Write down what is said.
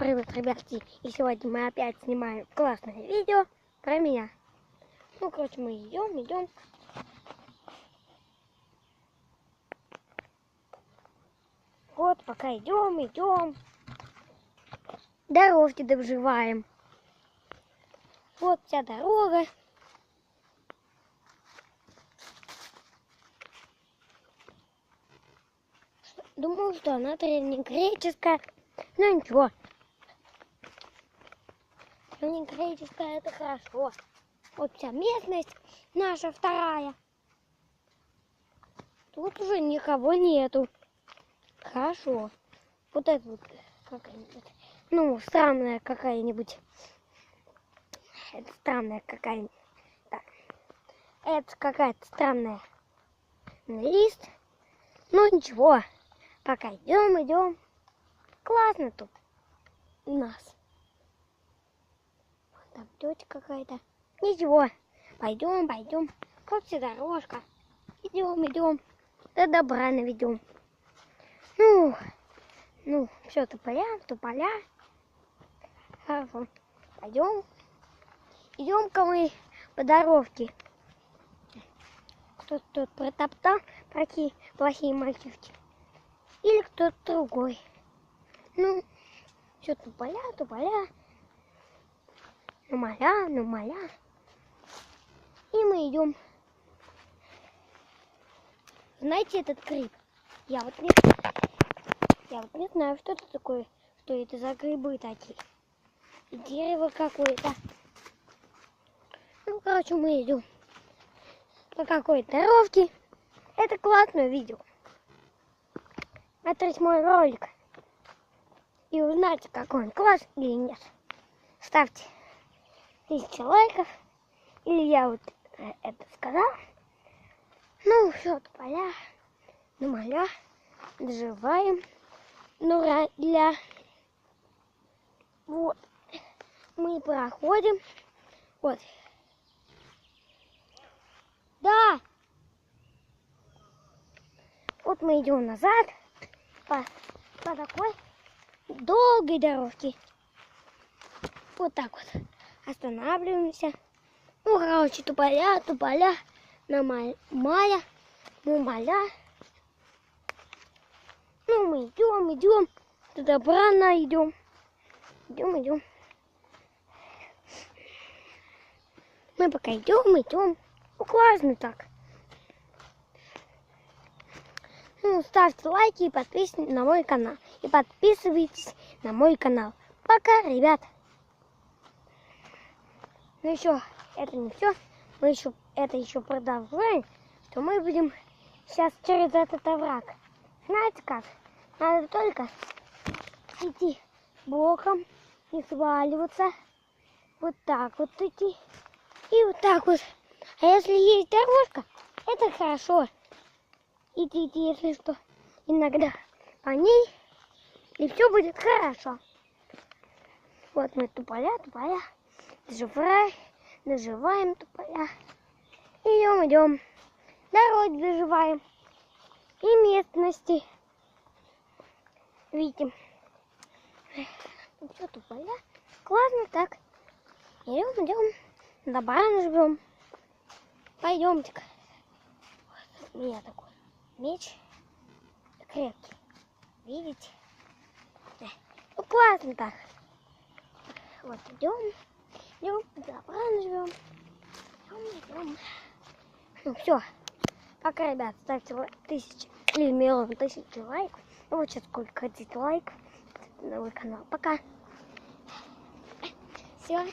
Привет, ребятки! И сегодня мы опять снимаем классное видео про меня. Ну, короче, мы идем. Вот, пока идем. Дорожки добживаем. Вот вся дорога. Думаю, что она древнегреческая, но ничего. Древнегреческая — это хорошо. Вот вся местность наша вторая. Тут уже никого нету. Хорошо. Вот это вот какая-нибудь. Ну, странная какая-нибудь. Это странная какая-нибудь. Так. Это какая-то странная лист. Ну ничего. Пока идем. Классно тут у нас. Там тетя какая-то. Ничего. Пойдем. Вот вся дорожка. Идем. До добра наведем. Ну, все, тополя. Хорошо. Пойдем. Идем-ка мы по дорожке. Кто-то тут протоптал, такие плохие мальчишки. Или кто-то другой. Ну, все, тополя. Намаля. И мы идем. Знаете этот гриб? Я вот не знаю, что это такое, что это за грибы такие. И дерево какое-то. Ну, короче, мы идем по какой-то дорожке. Это классное видео. Смотрите мой ролик. И узнайте, какой он класс или нет. Ставьте 1000 лайков. Или я вот это сказал. Ну, все, тополя, намаля, доживаем. Ну, вот. Мы проходим. Вот. Да. Вот мы идем назад по такой долгой дорожке. Вот так вот. Останавливаемся. Ну, короче, тополя, намаля, мумаля. Ну, мы идем. До добра идем. Идем. Мы пока идем. Ну, классно так. Ну, ставьте лайки и подписывайтесь на мой канал. Пока, ребят. Ну еще, это не все. Мы еще продолжаем, что мы будем сейчас через этот овраг. Знаете как? Надо только идти боком, не сваливаться. Вот так вот идти. И вот так вот. А если есть дорожка, это хорошо. Идите, если что, иногда по ней, и все будет хорошо. Вот мы тополя. Доживаем тополя. Идем. Дороги доживаем. И местности видим. Все, тополя. Классно так. Идем. Добра наживем. Пойдемте-ка. Вот у меня такой меч крепкий. Видите? Ну, классно так. Вот идем, добра наживем. Идем. Ну все. Пока, ребят, ставьте 1000 или миллион тысяч лайков. Ну вот сейчас сколько хотите лайков на мой канал. Пока. Все.